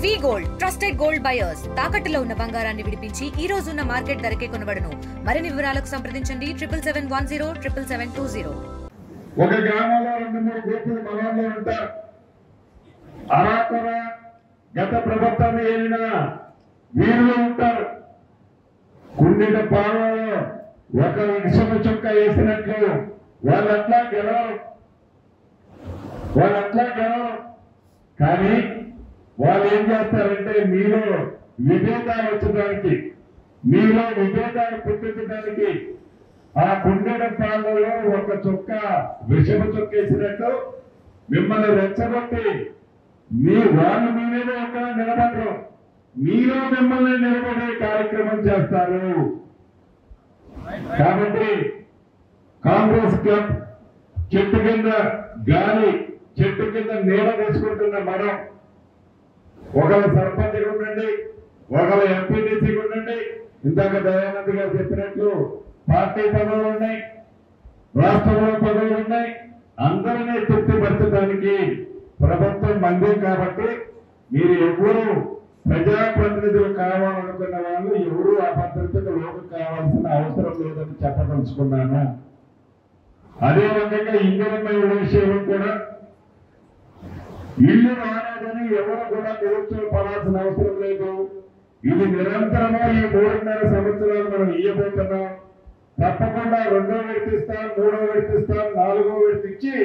వి gold trusted gold buyers తాకట్టులో ఉన్న బంగారాన్ని విడిపించి ఈ రోజు ఉన్న మార్కెట్ ధరకే కొనబడును. మరిన్ని వివరాలకు సంప్రదించండి 77107720. ఒక గ్రామంలో 2-3 గ్రూపులు మనలో ఉంటారు. అరాకొర గత ప్రభుత్వాన్ని ఏలిన వీరులు ఉంటారు. కుండిన పాలలో ఒక విషమ చుక్క వేసినట్లు వాళ్ళట్లా గెలవరు. కానీ వాళ్ళు ఏం చేస్తారంటే మీలో విభేదాలు వచ్చడానికి, మీలో విభేదాలు పుట్టించడానికి ఆ కుండెడ పాలలో ఒక చుక్క విషమ చుక్క వేసినట్టు మిమ్మల్ని రెచ్చగొట్టి వాళ్ళు మీ మీద ఒక నిలబడరు, మీలో మిమ్మల్ని నిలబడే కార్యక్రమం చేస్తారు. కాబట్టి కాంగ్రెస్ క్లబ్ చెట్టు కింద గాలి, చెట్టు కింద నీడ తీసుకుంటున్న మనం ఒకరు సర్పంచ్ ఉండండి, ఒకరు ఎంపీటీసీ ఉండండి, ఇందాక దయానంద్ గారు చెప్పినట్లు పార్టీ పదవులు ఉన్నాయి, రాష్ట్రంలో పదవులు ఉన్నాయి. అందరినీ తృప్తిపరచడానికి ప్రభుత్వం మందే. కాబట్టి మీరు ఎవరు ప్రజాప్రతినిధులు కావాలనుకున్న వాళ్ళు ఎవరు అభద్రతకు లోపు కావాల్సిన అవసరం లేదని చెప్పదలుచుకున్నాను. అదే రకంగా ఇంజనీర్ల విషయంలో కూడా ఇల్లు రాలేదని ఎవరు కూడా నిరుత్సాహపడాల్సిన అవసరం లేదు. ఇది నిరంతరమా ఈ 3.5 సంవత్సరాలు మనం ఇవ్వబోతున్నాం. తప్పకుండా 2వ విడత ఇస్తాం, 3వ విడత ఇస్తాం, 4వ విడత ఇచ్చి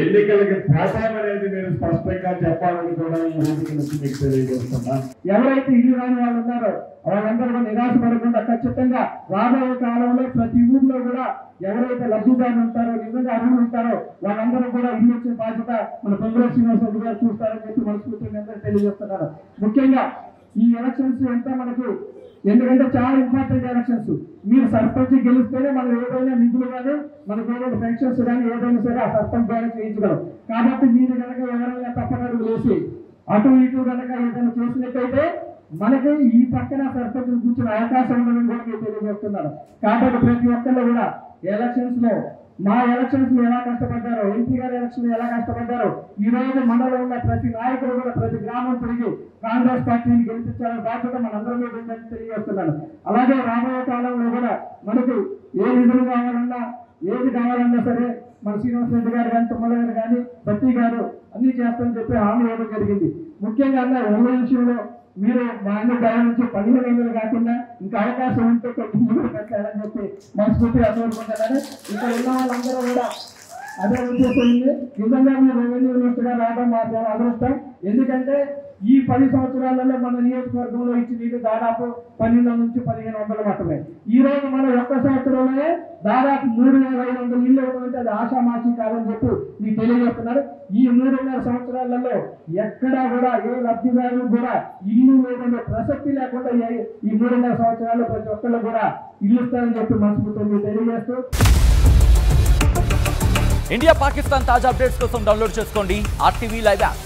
ఎన్నికలకి పోతామనేది నేను స్పష్టంగా చెప్పాలని కూడా ఈ వేదిక నుంచి మీకు తెలియజేస్తున్నాను. ఎవరైతే ఇల్లు రాని వాళ్ళు ఉన్నారో వాళ్ళందరూ నిరాశపడకుండా ఖచ్చితంగా రాబోయే కాలంలో ప్రతి ఊర్లో కూడా ఎవరైతే లబ్ధిదారులు ఉంటారో, నిజంగా అర్హులు ఉంటారో వాళ్ళందరూ కూడా ఇల్లు వచ్చే బాధ్యత మన పొంగులేటి శ్రీనివాసరెడ్డి గారు చూస్తారని చెప్పి మనస్ఫూర్తిగా అందరూ తెలియజేస్తున్నారు. ముఖ్యంగా ఈ ఎలక్షన్స్ అంతా మనకు ఎందుకంటే చాలా ఇంపార్టెంట్ ఎలక్షన్స్. మీరు సర్పంచ్ గెలిస్తేనే మనం ఏదైనా నిధులు కానీ మనకు ఏదైనా పెన్షన్స్ కానీ ఏదైనా సరే ఆ సర్పంచ్ ద్వారా చేయించగలం. కాబట్టి మీరు కనుక ఎవరైనా తప్పనడుగు వేసి అటు ఇటు కనుక ఏదైనా చేసినట్టయితే మనకి ఈ పక్కన సర్పంచ్ కూర్చున్న అవకాశం ఉందని కూడా మీరు తెలియజేస్తున్నారు. కాబట్టి ప్రతి ఒక్కళ్ళు కూడా ఎలక్షన్స్ లో మా ఎలక్షన్స్ లో ఎలా కష్టపడ్డారో, ఎంపీ గారి ఎలక్షన్ లో ఎలా కష్టపడ్డారో ఈ రోజు మనలో ఉన్న ప్రతి నాయకుడు కూడా ప్రతి గ్రామం తిరిగి కాంగ్రెస్ పార్టీని గెలిపించాలని బాధ్యత మనందరి మీద ఉందని తెలియజేస్తున్నాను. అలాగే రాబోయే కాలంలో కూడా మనకు ఏ నిధులు కావాలన్నా ఏది కావాలన్నా సరే మన శ్రీనివాసరెడ్డి గారు కానీ, తుమ్మల గారు కానీ, బత్తి గారు అన్ని చేస్తామని చెప్పి హామీ ఇవ్వడం జరిగింది. ముఖ్యంగా అన్న ఉన్న విషయంలో మీరు మా అందరి దయ నుంచి 15,000 కాకుండా ఇంకా అవకాశం ఉంటే కొన్ని పెట్టాలని చెప్పి మనస్ఫూర్తిగా కోరుకుంటున్నాను. ఇక్కడ ఉన్న వాళ్ళందరూ కూడా అదే ఉద్దేశింది. నిజంగా మీరు రెవెన్యూ మినిస్టర్గా రావడం మా చాలా అదృష్టం. ఎందుకంటే ఈ 10 సంవత్సరాలలో మన నియోజకవర్గంలో ఇచ్చి నీళ్ళు దాదాపు 1200 నుంచి 1500 మాత్రమే. ఈ రోజు మనం ఒక్క సంవత్సరంలోనే దాదాపు 3500 ఇల్లు ఇవ్వడం అంటే అది ఆషామాషి కాదని చెప్పి మీకు తెలియజేస్తున్నారు. ఈ 3.5 సంవత్సరాలలో ఎక్కడా కూడా ఏ లబ్ధిదారులు కూడా ఇల్లు లేదనే ప్రసక్తి లేకుండా ఈ 3.5 సంవత్సరాల్లో ప్రతి ఒక్కళ్ళు కూడా ఇల్లు ఇస్తారని చెప్పి మనస్ఫూర్తిగా తెలియజేస్తూ ఇండియా పాకిస్తాన్ తాజా అప్డేట్స్ కోసం డౌన్లోడ్ చేసుకోండి RTV లైవ్ యాప్.